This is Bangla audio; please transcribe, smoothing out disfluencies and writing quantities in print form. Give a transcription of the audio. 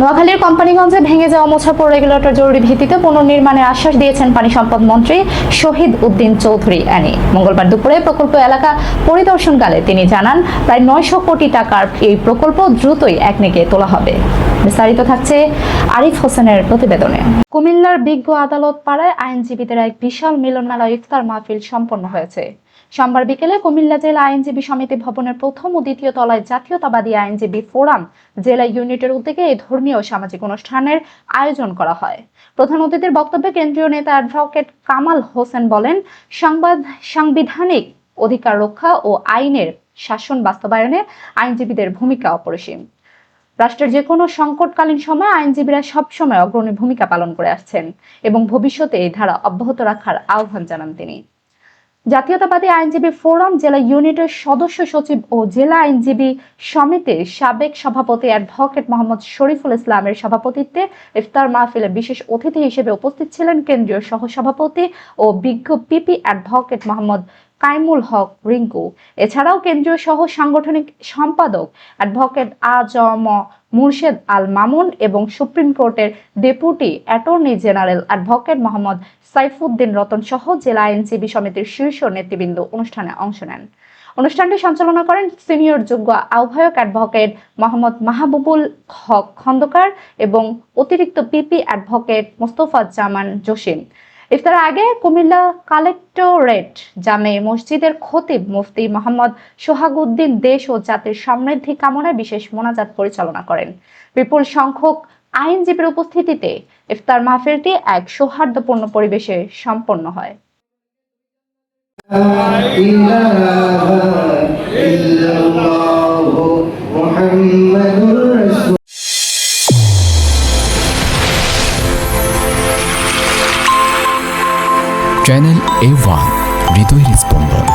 নোয়াখালীর কোম্পানিগঞ্জে ভেঙে যাওয়া মোছাপুর রেগুলেটর জরুরি ভিত্তিতে পুনর্নির্মাণের আশ্বাস দিয়েছেন পানি সম্পদ মন্ত্রী শহীদ উদ্দিন চৌধুরী অ্যানি। মঙ্গলবার দুপুরে প্রকল্প এলাকা পরিদর্শনকালে তিনি জানান, প্রায় 900 কোটি টাকার এই প্রকল্প দ্রুতই একনেকে তোলা হবে। বিস্তারিত থাকছে আরিফ হোসেনের প্রতিবেদনে। কুমিল্লার বিজ্ঞ আদালত পাড়ায় আইনজীবীদের এক বিশাল মিলনমেলা ইফতার মাহফিল সম্পন্ন হয়েছে। সোমবার বিকেলে কুমিল্লা জেলা আইনজীবী সমিতি ভবনের প্রথম ও দ্বিতীয় তলায় জাতীয়তাবাদী আইনজীবী ফোরাম জেলা ইউনিটের উদ্যোগে এই ধর্মীয় ও সামাজিক অনুষ্ঠানের আয়োজন করা হয়। প্রধান অতিথির বক্তব্যে কেন্দ্রীয় নেতা অ্যাডভোকেট কামাল হোসেন বলেন, সাংবিধানিক অধিকার রক্ষা ও আইনের শাসন বাস্তবায়নে আইনজীবীদের ভূমিকা অপরিসীম। রাষ্ট্রের যে কোনো সংকটকালীন সময় আইনজীবীরা সবসময় অগ্রণী ভূমিকা পালন করে আসছেন এবং ভবিষ্যতে এই ধারা অব্যাহত রাখার আহ্বান জানান তিনি। জাতীয়তাবাদী আইনজীবী ফোরাম জেলা ইউনিটের সদস্য সচিব ও জেলা আইনজীবী সমিতির সাবেক সভাপতি অ্যাডভোকেট মোহাম্মদ শরীফুল ইসলামের সভাপতিত্বে ইফতার মাহফিলে বিশেষ অতিথি হিসেবে উপস্থিত ছিলেন কেন্দ্রীয় সহসভাপতি ও বিজ্ঞ পিপি অ্যাডভোকেট মোহাম্মদ কাইমুল হক রিঙ্কু। এছাড়াও কেন্দ্রীয় সহ সাংগঠনিক সম্পাদক অ্যাডভোকেট আ.জ.ম মুর্শেদ আল মামুন এবং সুপ্রিম কোর্টের deputy attorney general advocate Mohammad Saifuddin Ratan সহ জেলা আইনজীবী সমিতির শীর্ষ নেতৃবৃন্দ অনুষ্ঠানে অংশ নেন। অনুষ্ঠানটি সঞ্চালনা করেন সিনিয়র যোগ্য আহ্বায়ক অ্যাডভোকেট মোহাম্মদ মাহবুবুল হক খন্দকার এবং অতিরিক্ত পিপি অ্যাডভোকেট মোস্তফা জামান জসিম। ইফতারের আগে কুমিল্লা কালেক্টরেট জামে মসজিদের খতিব মুফতি মোহাম্মদ সোহাগউদ্দিন দেশ ও জাতির সমৃদ্ধি কামনায় বিশেষ মোনাজাত পরিচালনা করেন। বিপুল সংখ্যক আইনজীবীর উপস্থিতিতে ইফতার মাহফিলটি এক সৌহার্দ্যপূর্ণ পরিবেশে সম্পন্ন হয়। চ্যানেল A1 হৃদয়ের স্পন্দন।